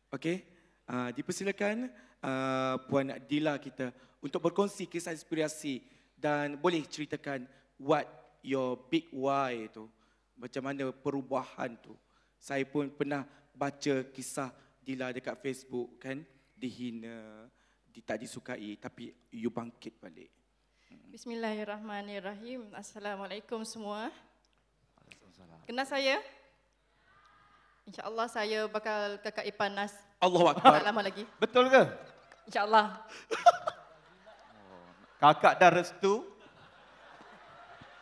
Okey, dipersilakan Puan Dila kita untuk berkongsi kisah inspirasi dan boleh ceritakan what your big why tu. Macam mana perubahan tu. Saya pun pernah baca kisah Dila dekat Facebook kan, dihina, tak disukai tapi you bangkit balik. Bismillahirrahmanirrahim. Assalamualaikum semua. Kenal saya? InsyaAllah saya bakal kakak Ipanas. Allahu Akbar. Tak lama lagi. Betul ke? InsyaAllah. Kakak dah restu.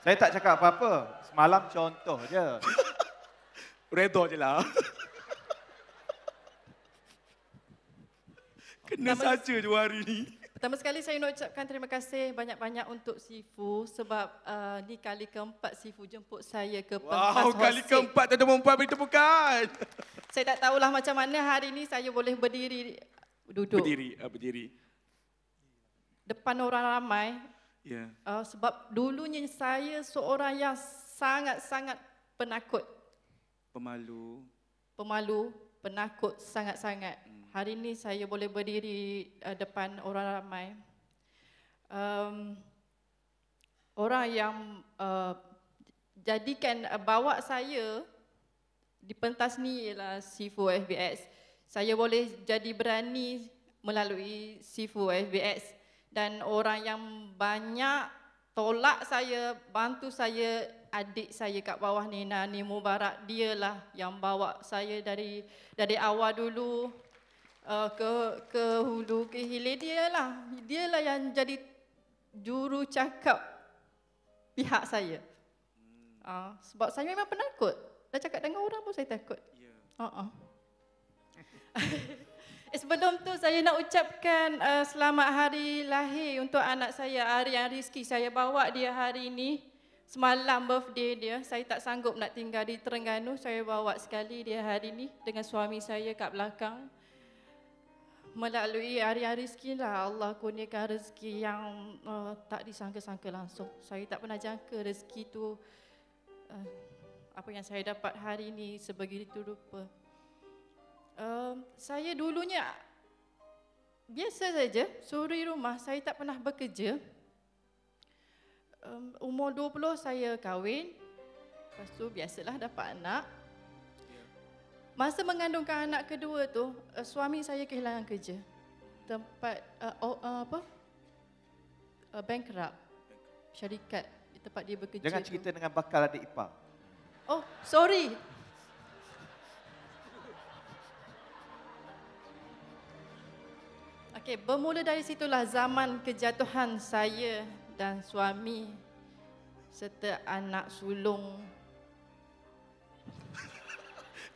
Saya tak cakap apa-apa. Semalam contoh je. Redha je lah. Kena saja 2 hari ni. Pertama sekali saya nak ucapkan terima kasih banyak-banyak untuk Sifu sebab ni kali keempat Sifu jemput saya ke pentas Wow, kali keempat tuan-tuan perempuan beri tepukan. Saya tak tahulah macam mana hari ni saya boleh duduk. Berdiri. Depan orang ramai. Ya. Sebab dulunya saya seorang yang sangat-sangat penakut. Pemalu, penakut sangat-sangat. Hari ini saya boleh berdiri depan orang ramai. Orang yang jadikan bawa saya di pentas ni ialah Sifu FBX. Saya boleh jadi berani melalui Sifu FBX dan orang yang banyak tolak saya, bantu saya, adik saya kat bawah ni Nani Mubarak, dialah yang bawa saya dari awal dulu. Ke hulu ke hilir, dialah yang jadi juru cakap pihak saya. Sebab saya memang penakut. Dah cakap dengan orang pun saya takut. Sebelum tu saya nak ucapkan selamat hari lahir untuk anak saya Aryan Rizki. Saya bawa dia hari ini. Semalam birthday dia. Saya tak sanggup nak tinggal di Terengganu. Saya bawa sekali dia hari ini dengan suami saya kat belakang. Melalui Aryan Rizki lah Allah kurniakan rezeki yang tak disangka-sangka langsung. Saya tak pernah jangka rezeki tu apa yang saya dapat hari ini sebegitu rupa. Saya dulunya biasa saja, suri rumah, saya tak pernah bekerja. Umur 20 saya kahwin, lepas tu biasalah dapat anak. Masa mengandungkan anak kedua tu, suami saya kehilangan kerja. Tempat bankrupt. Syarikat di tempat dia bekerja. Jangan cerita dengan bakal adik ipar. Oh, sorry. Okey, bermula dari situlah zaman kejatuhan saya dan suami serta anak sulung.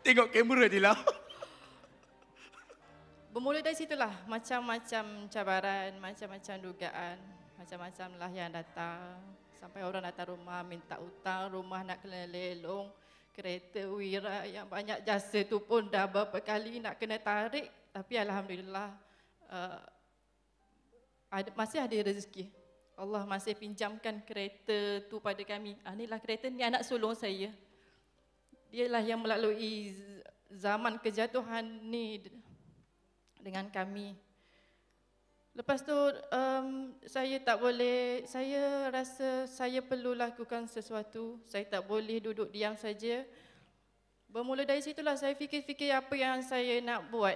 Tengok kamera dia lah. Bermula dari situlah macam-macam cabaran, macam-macam dugaan, macam-macam lah yang datang. Sampai orang datang rumah minta hutang, rumah nak kena lelong, kereta Wira yang banyak jasa tu pun dah berapa kali nak kena tarik. Tapi Alhamdulillah masih ada rezeki. Allah masih pinjamkan kereta tu pada kami. Inilah kereta ni anak sulung saya. Dialah yang melalui zaman kejatuhan ni dengan kami. Lepas tu saya tak boleh, saya rasa saya perlu lakukan sesuatu. Saya tak boleh duduk diam saja. Bermula dari situlah saya fikir-fikir apa yang saya nak buat.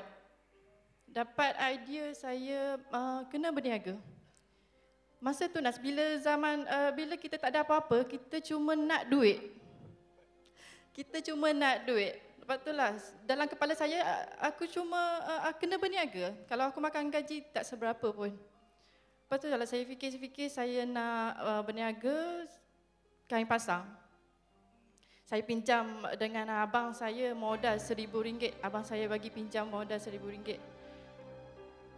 Dapat idea saya kena berniaga. Masa tu Nas, bila kita tak ada apa-apa, kita cuma nak duit. Lepas tu lah, dalam kepala saya, aku cuma kena berniaga. Kalau aku makan gaji, tak seberapa pun. Lepas tu lah, saya fikir-fikir saya nak berniaga kain pasang. Saya pinjam dengan abang saya modal RM1,000. Abang saya bagi pinjam modal RM1,000.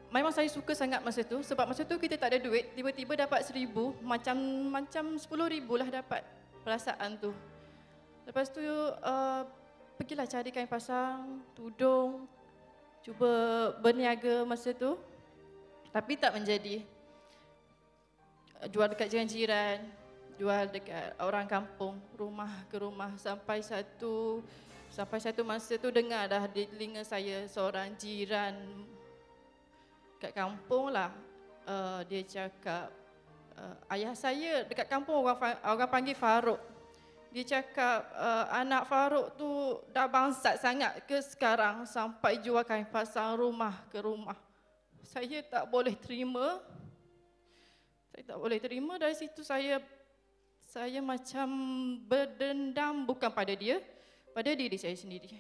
Memang saya suka sangat masa tu, sebab masa tu kita tak ada duit, tiba-tiba dapat RM1,000, macam RM10,000 lah dapat perasaan tu. Lepas tu, pergilah cari kain pasang, tudung, cuba berniaga masa tu. Tapi tak menjadi. Jual dekat jiran-jiran, jual dekat orang kampung, rumah ke rumah, sampai Sampai satu masa tu dengar dah di telinga saya seorang jiran kat kampung lah. Dia cakap, ayah saya dekat kampung orang panggil Farouk. Dia cakap anak Farouk tu dah bangsat sangat ke sekarang sampai jual kain pasang rumah ke rumah. Saya tak boleh terima. Saya tak boleh terima. Dari situ saya macam berdendam bukan pada dia, pada diri saya sendiri.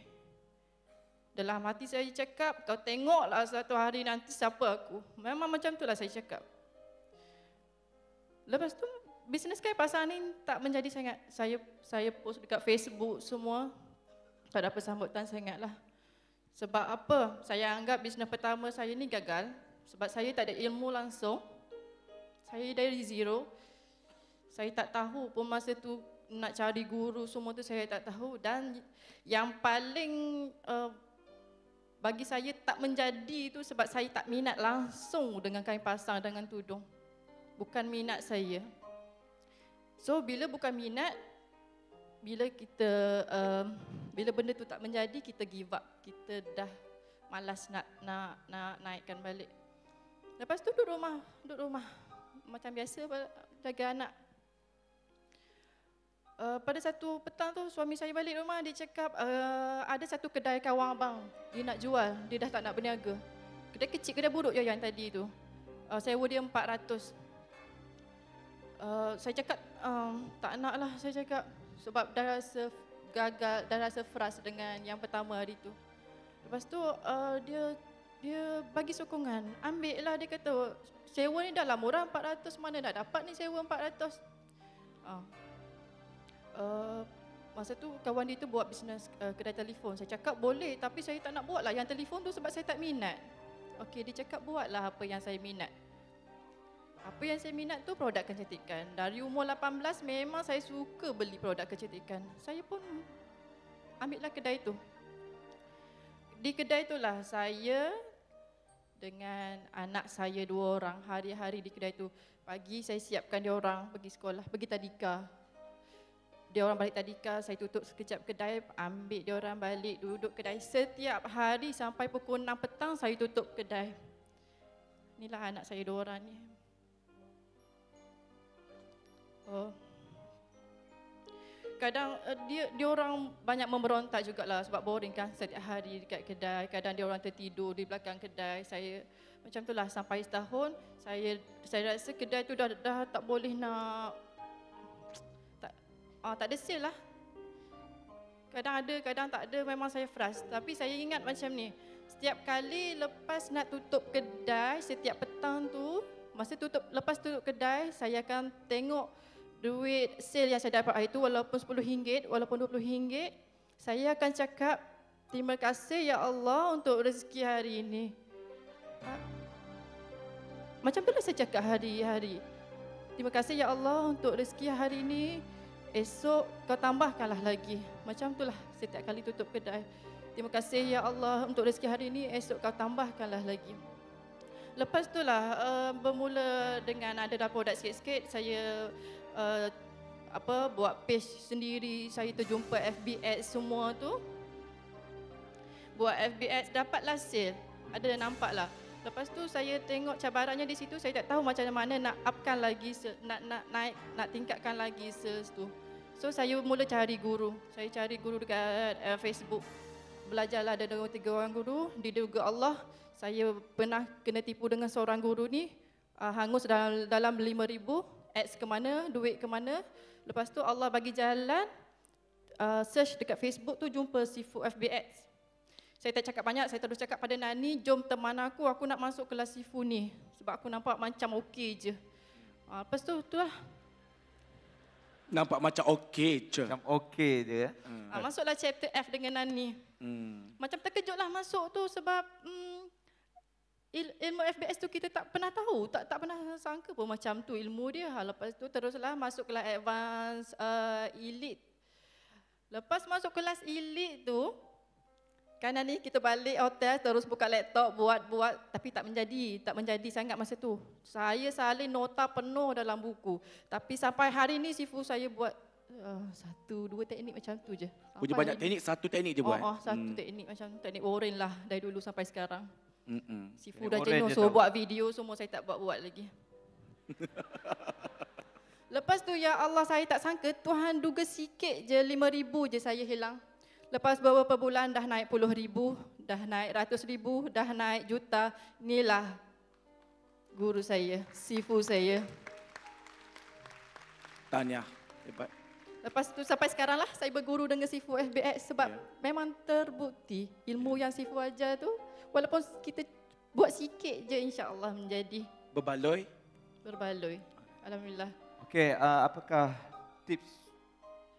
Dalam hati saya cakap, kau tengoklah satu hari nanti siapa aku. Memang macam itulah saya cakap. Lepas tu, bisnes kain pasang ni tak menjadi sangat. Saya post dekat Facebook semua. Tak ada persambutan sangatlah. Sebab apa? Saya anggap bisnes pertama saya ni gagal. Sebab saya tak ada ilmu langsung. Saya dari zero. Saya tak tahu pun masa tu nak cari guru semua tu saya tak tahu. Dan yang paling bagi saya tak menjadi tu sebab saya tak minat langsung dengan kain pasang, dengan tudung. Bukan minat saya. So bila bukan minat, bila benda tu tak menjadi, kita give up. Kita dah malas nak naikkan balik. Lepas tu duduk rumah. Macam biasa jaga anak. Pada satu petang tu suami saya balik rumah, dia cakap ada satu kedai kawan abang, dia nak jual, dia dah tak nak berniaga. Kedai kecil, kedai buruk je yang tadi tu. Sewa dia 400. Saya cakap tak nak lah, saya cakap sebab dah rasa gagal, dah rasa frust dengan yang pertama hari tu. Lepas tu dia bagi sokongan, ambil lah, dia kata sewa ni dah lah murah 400, mana nak dapat ni sewa 400. Masa tu kawan dia tu buat bisnes kedai telefon. Saya cakap boleh, tapi saya tak nak buat lah yang telefon tu sebab saya tak minat. Okey, dia cakap buatlah apa yang saya minat. Apa yang saya minat tu produk kecantikan. Dari umur 18 memang saya suka beli produk kecantikan. Saya pun ambillah kedai tu. Di kedai itulah saya dengan anak saya 2 orang hari-hari di kedai tu. Pagi saya siapkan dia orang pergi sekolah, pergi tadika. Dia orang balik tadika, saya tutup sekejap kedai, ambil dia orang balik, duduk kedai. Setiap hari sampai pukul 6 petang saya tutup kedai. Inilah anak saya 2 orang ni. Kadang dia orang banyak memberontak jugalah sebab boring kan setiap hari dekat kedai. Kadang dia orang tertidur di belakang kedai. Saya macam itulah sampai setahun saya rasa kedai tu dah tak boleh nak tak ada sale lah. Kadang ada, kadang tak ada, memang saya frust. Tapi saya ingat macam ni, setiap kali lepas nak tutup kedai, setiap petang tu, lepas tutup kedai, saya akan tengok duit sale yang saya dapat hari tu, walaupun RM10, walaupun RM20, saya akan cakap, terima kasih ya Allah untuk rezeki hari ini. Macam itulah saya cakap hari-hari. Terima kasih ya Allah untuk rezeki hari ini. Esok kau tambahkanlah lagi. Macam itulah setiap kali tutup kedai. Terima kasih ya Allah untuk rezeki hari ini. Esok kau tambahkanlah lagi. Lepas itulah bermula dengan ada dah produk sikit-sikit. Saya buat page sendiri. Saya terjumpa FB Ads semua tu. Buat FB Ads dapatlah sale. Ada dah nampak lah. Lepas tu saya tengok cabarannya di situ, saya tak tahu macam mana nak upkan lagi, nak naik, nak tingkatkan lagi sales tu. So saya mula cari guru. Saya cari guru dekat Facebook. Belajarlah ada 2-3 orang guru. Diduga Allah, saya pernah kena tipu dengan seorang guru ni. Hangus dalam 5,000, ads ke mana, duit ke mana. Lepas tu Allah bagi jalan, search dekat Facebook tu jumpa Sifu FB Ads. Saya tak cakap banyak, saya terus cakap pada Nani, jom teman aku nak masuk kelas Sifu ni. Sebab aku nampak macam okey je. Lepas tu, itulah. Nampak macam okey je. Macam okey je. Masuklah chapter F dengan Nani. Macam terkejutlah masuk tu sebab ilmu FBS tu kita tak pernah tahu. Tak pernah sangka pun macam tu ilmu dia. Lepas tu teruslah masuk kelas advance elite. Lepas masuk kelas elite tu, kan ni kita balik hotel terus buka laptop buat tapi tak menjadi sangat masa tu. Saya salin nota penuh dalam buku. Tapi sampai hari ni Sifu saya buat Satu, dua teknik macam tu je. Punya Apa banyak lagi? teknik, satu teknik je buat. Satu teknik macam teknik oren lah dari dulu sampai sekarang. Sifu Teknik dah oren jenuh, je so tahu. buat video semua saya tak buat lagi. Lepas tu ya Allah saya tak sangka Tuhan duga sikit je 5,000 je saya hilang. Lepas beberapa bulan dah naik puluh ribu, dah naik ratus ribu, dah naik juta. Inilah guru saya, sifu saya. Tahniah. Hebat. Lepas tu sampai sekarang lah saya berguru dengan sifu FBX sebab memang terbukti ilmu yang sifu ajar tu walaupun kita buat sikit je insya-Allah menjadi Berbaloi. berbaloi. Alhamdulillah. Okey, apakah tips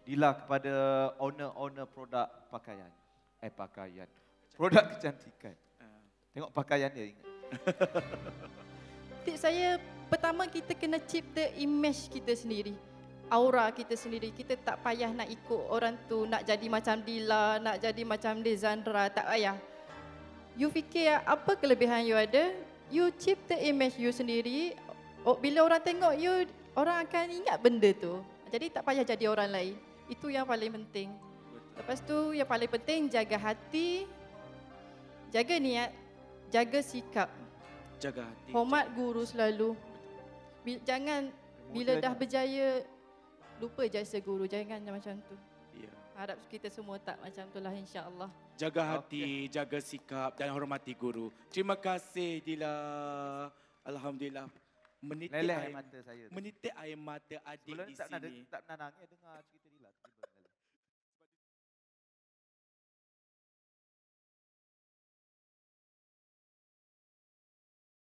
Dila kepada owner-owner produk pakaian? Pakaian. Produk kecantikan. Tengok pakaian dia ingat. Tips saya pertama kita kena cipta image kita sendiri. Aura kita sendiri. Kita tak payah nak ikut orang tu, nak jadi macam Dila, nak jadi macam Dezandra, tak payah. You fikir apa kelebihan you ada, you cipta image you sendiri. Bila orang tengok you, orang akan ingat benda tu. Jadi tak payah jadi orang lain. Itu yang paling penting. Lepas tu yang paling penting jaga hati, jaga niat, jaga sikap. Jaga hati. Hormat guru selalu. Jangan bila dah berjaya lupa jasa guru. Jangan macam tu. Ya. Harap kita semua tak macam itulah insya-Allah. Jaga hati, jaga sikap dan hormati guru. Terima kasih Dila. Alhamdulillah. Menitik Leleh air mata saya tu. Menitik air mata adik Sebelum di ni tak sini. pernah nangis dengar cerita